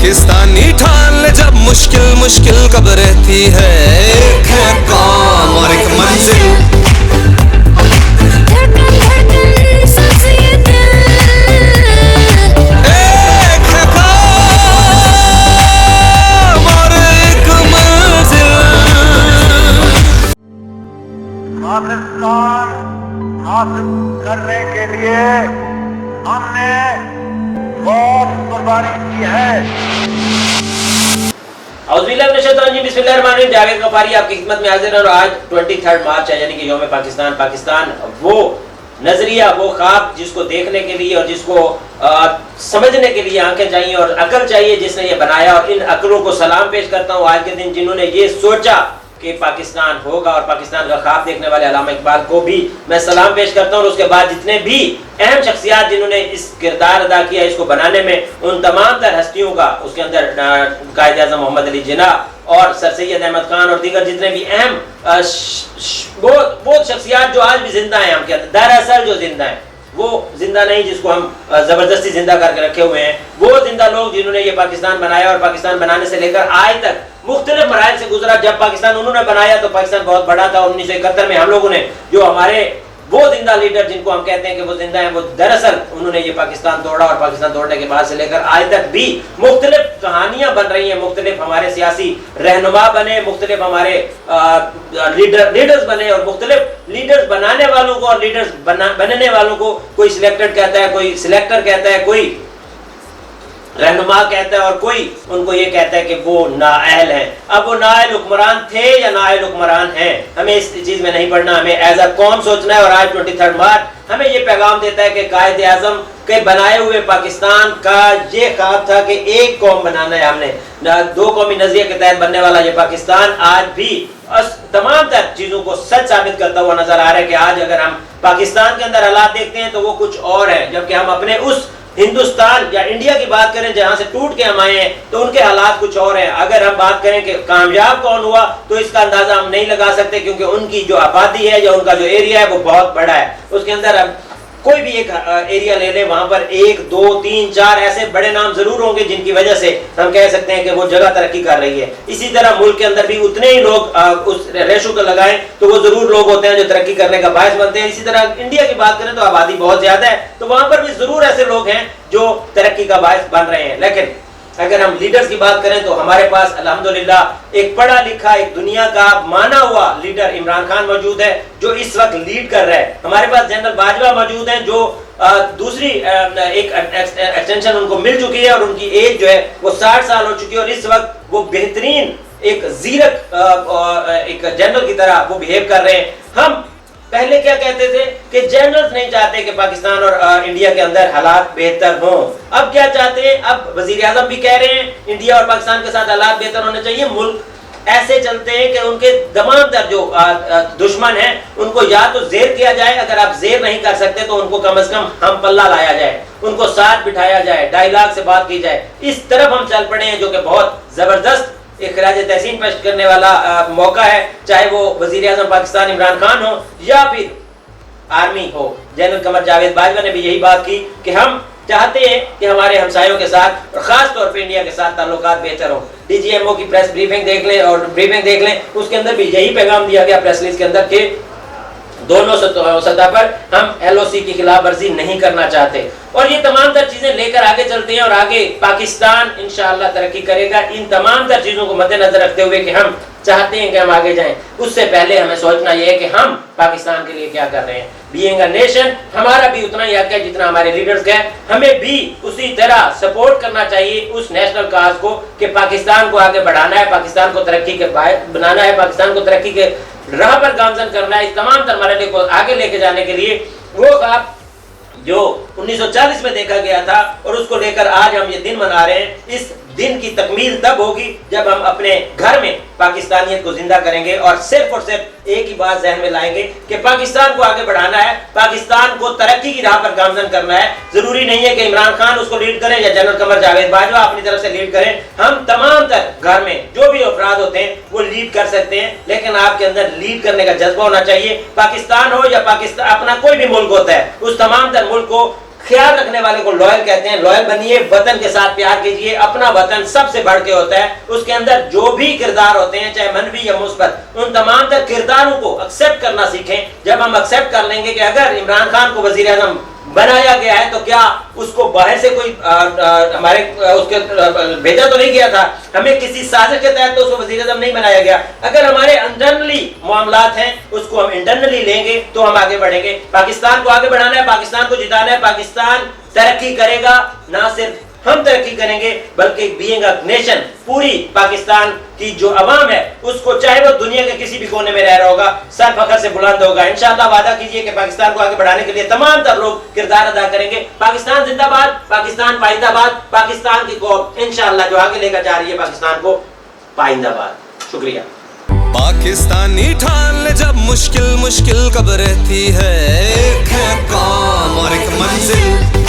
पाकिस्तानी ठान ले जब मुश्किल मुश्किल कब रहती है। एक है कौम और एक मंजिल, धड़कन धड़कन सांस ये दिल, एक है कौम और एक मंजिल। पाकिस्तान हासिल करने के लिए हमने बहुत कुर्बानी की है। बिस्मिल्लाहिर्रहमानिर्रहीम। जावेद गफारी आपकी खिदमत में हाजिर है और आज 23 मार्च है, यानी कि यौम पाकिस्तान। पाकिस्तान वो नजरिया, वो ख्वाब जिसको देखने के लिए और जिसको समझने के लिए आंखें चाहिए और अकल चाहिए, जिसने ये बनाया, और इन अकलों को सलाम पेश करता हूँ आज के दिन, जिन्होंने ये सोचा कि पाकिस्तान होगा, और पाकिस्तान का ख्वाब देखने वाले अल्लामा इकबाल को भी मैं सलाम पेश करता हूँ। और उसके बाद जितने भी अहम शख्सियात जिन्होंने इस किरदार अदा किया इसको बनाने में, उन तमाम तर हस्तियों का, उसके अंदर कायद आज़म मोहम्मद अली जिन्ना और सर सैयद अहमद खान और दीगर जितने भी अहम वो शख्सियात जो आज भी जिंदा हैं हम के अंदर, दरअसल जो जिंदा हैं वो जिंदा नहीं जिसको हम जबरदस्ती जिंदा करके रखे हुए हैं, वो जिंदा लोग जिन्होंने ये पाकिस्तान बनाया और पाकिस्तान बनाने से लेकर आज तक मुख्तलिफ मराहल से गुजरा। जब पाकिस्तान उन्होंने बनाया तो पाकिस्तान बहुत बड़ा था। 1971 में हम लोगों ने जो हमारे वो जिंदा लीडर जिनको हम कहते हैं कि वो जिंदा हैं, वो दरअसल उन्होंने ये पाकिस्तान तोड़ा, और पाकिस्तान तोड़ने के बाद से लेकर आज तक भी मुख्तलिफ कहानियां बन रही हैं, मुख्तलिफ हमारे सियासी रहनुमा बने, मुख्तलिफ हमारे लीडर्स बने, और मुख्तलिफ लीडर्स बनाने वालों को और लीडर्स बनने वालों को कोई सिलेक्टेड कहता है, कोई सिलेक्टर कहता है, कोई रहनुमा कहता है, और कोई उनको ये कहता है कि वो नाअहल हैं। अब वो नाअहल हुक्मरान थे या नाअहल हुक्मरान हैं, हमें इस चीज में नहीं पढ़ना, हमें एज अ कौम सोचना है। और आज 23 मार्च हमें ये पैगाम देता है कि कायद आज़म के बनाए हुए पाकिस्तान का ये ख्वाब था कि एक कौम बनाना है हमने, दो कौमी नजरिए के तहत बनने वाला ये पाकिस्तान आज भी तमाम तर चीजों को सच साबित करता हुआ नजर आ रहा है। कि आज अगर हम पाकिस्तान के अंदर हालात देखते हैं तो वो कुछ और है, जबकि हम अपने उस हिंदुस्तान या इंडिया की बात करें जहां से टूट के हम आए हैं तो उनके हालात कुछ और हैं। अगर हम बात करें कि कामयाब कौन हुआ तो इसका अंदाजा हम नहीं लगा सकते, क्योंकि उनकी जो आबादी है या उनका जो एरिया है वो बहुत बड़ा है। उसके अंदर हम कोई भी एक एरिया ले लें, वहां पर 1, 2, 3, 4 ऐसे बड़े नाम जरूर होंगे जिनकी वजह से हम कह सकते हैं कि वो जगह तरक्की कर रही है। इसी तरह मुल्क के अंदर भी उतने ही लोग उस रेशो को लगाएं तो वो जरूर लोग होते हैं जो तरक्की करने का बायस बनते हैं। इसी तरह इंडिया की बात करें तो आबादी बहुत ज्यादा है, तो वहां पर भी जरूर ऐसे लोग हैं जो तरक्की का बायस बन रहे हैं। लेकिन अगर हम लीडर्स की बात करें तो हमारे पास अल्हम्दुलिल्लाह एक पढ़ा लिखा, एक दुनिया का माना हुआ लीडर इमरान खान मौजूद है जो इस वक्त लीड कर रहा है। हमारे पास जनरल बाजवा मौजूद हैं जो दूसरी एक एक्सटेंशन उनको मिल चुकी है और उनकी एज जो है वो 60 साल हो चुकी है, और इस वक्त वो बेहतरीन एक जीरक एक जनरल की तरह वो बिहेव कर रहे हैं। हम पहले क्या कहते थे कि जनरल्स नहीं चाहते कि पाकिस्तान और इंडिया के अंदर हालात बेहतर हों। अब क्या चाहते हैं, अब वजीर आजम भी कह रहे हैं इंडिया और पाकिस्तान के साथ हालात बेहतर होने चाहिए। मुल्क ऐसे चलते हैं कि उनके तमाम तर जो दुश्मन हैं उनको या तो जेर किया जाए, अगर आप जेर नहीं कर सकते तो उनको कम से कम हम पल्ला लाया जाए, उनको साथ बिठाया जाए, डायलॉग से बात की जाए। इस तरफ हम चल पड़े हैं जो कि बहुत जबरदस्त एक खराज तहसीन पेश करने वाला मौका है, चाहे वो वजीर आज़म पाकिस्तान इमरान खान हो या फिर आर्मी हो। जनरल कमर जावेद बाजवा ने भी यही बात की कि हम चाहते हैं कि हमारे हमसायों के साथ और खास तौर पे इंडिया के साथ ताल्लुकात बेहतर हो। DGMO की प्रेस ब्रीफिंग देख लें और ब्रीफिंग देख लें, उसके अंदर भी यही पैगाम दिया गया प्रेस रिलीज के अंदर कि दोनों सतह पर हम LOC की खिलाफ वर्जी नहीं करना चाहते। और ये तमाम तर चीजें लेकर आगे चलते हैं और आगे पाकिस्तान इंशाअल्लाह तरक्की करेगा। इन तमाम तर चीजों को मद्देनजर रखते हुए कि हम चाहते हैं कि हम आगे जाएं, उससे पहले हमें सोचना यह है कि हम पाकिस्तान के लिए क्या कर रहे हैं। बीइंग अ नेशन हमारा भी उतना ही हक है जितना हमारे लीडर्स का है, हमें भी उसी तरह सपोर्ट करना चाहिए उस नेशनल काज को कि पाकिस्तान को आगे बढ़ाना है, पाकिस्तान को तरक्की के बनाना है, पाकिस्तान को तरक्की के राह पर गामजन करना है। इस तमाम तर मरहले को आगे लेके जाने के लिए वो ख्वाब जो 1940 में देखा गया था और उसको लेकर आज हम ये दिन मना रहे हैं, इस दिन की तकमील तब होगी जब हम अपने घर में पाकिस्तानियत को जिंदा करेंगे और सिर्फ एक ही बात जहन में लाएंगे कि पाकिस्तान को आगे बढ़ाना है, पाकिस्तान को तरक्की की राह पर गामजन करना है। जरूरी नहीं है कि इमरान खान उसको लीड करें या जनरल कमर जावेद बाजवा अपनी तरफ से लीड करें। हम तमाम तर घर में जो भी अफराद होते हैं वो लीड कर सकते हैं, लेकिन आपके अंदर लीड करने का जज्बा होना चाहिए। पाकिस्तान हो या पाकिस्तान अपना कोई भी मुल्क होता है, उस तमाम तर मुल्क को ख्याल रखने वाले को लॉयल कहते हैं। लॉयल बनिए, वतन के साथ प्यार कीजिए। अपना वतन सबसे बढ़ के होता है। उसके अंदर जो भी किरदार होते हैं, चाहे मनफी या मुस्बत, उन तमाम तर किरदारों को एक्सेप्ट करना सीखें। जब हम एक्सेप्ट कर लेंगे कि अगर इमरान खान को वजीर आज़म बनाया गया है तो क्या उसको बाहर से कोई हमारे उसके भेजा तो नहीं गया था, हमें किसी साजिश के तहत तो उसको वजीर आज़म नहीं बनाया गया। अगर हमारे इंटरनली मामलात हैं, उसको हम इंटरनली लेंगे तो हम आगे बढ़ेंगे। पाकिस्तान को आगे बढ़ाना है, पाकिस्तान को जिताना है। पाकिस्तान तरक्की करेगा, ना सिर्फ हम तरक्की करेंगे बल्कि बीइंग अ नेशन, पूरी पाकिस्तान की जो अवाम है उसको, चाहे वो दुनिया के किसी भी कोने में रह रहा होगा, सर फखर से बुलंद होगा। इंशाअल्लाह वादा कीजिए कि पाकिस्तान को आगे बढ़ाने के लिए तमाम तर लोग किरदार अदा करेंगे। पाकिस्तान जिंदाबाद, पाकिस्तान पाइंदाबाद, पाकिस्तान की कौम इंशाअल्लाह जो आगे लेकर जा रही है पाकिस्तान को पाइंदाबाद। शुक्रिया। पाकिस्तानी ठान ले जब मुश्किल मुश्किल कब रहती है, एक है कौम और एक मंजिल।